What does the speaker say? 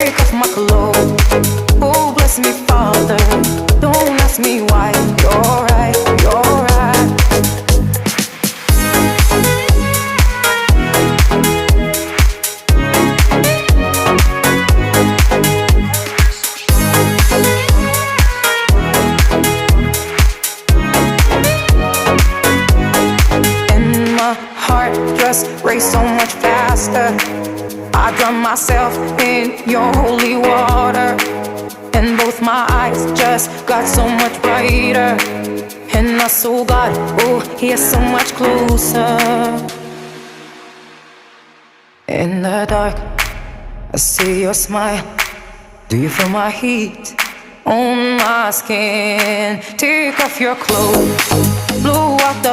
take off my clothes. Oh, bless me, Father, don't ask me why. You're right, you're right. And my heart just raced so much faster. I drown myself in your holy water, and both my eyes just got so much brighter. And I saw God, oh, He is so much closer. In the dark, I see your smile. Do you feel my heat on my skin? Take off your clothes, blow out the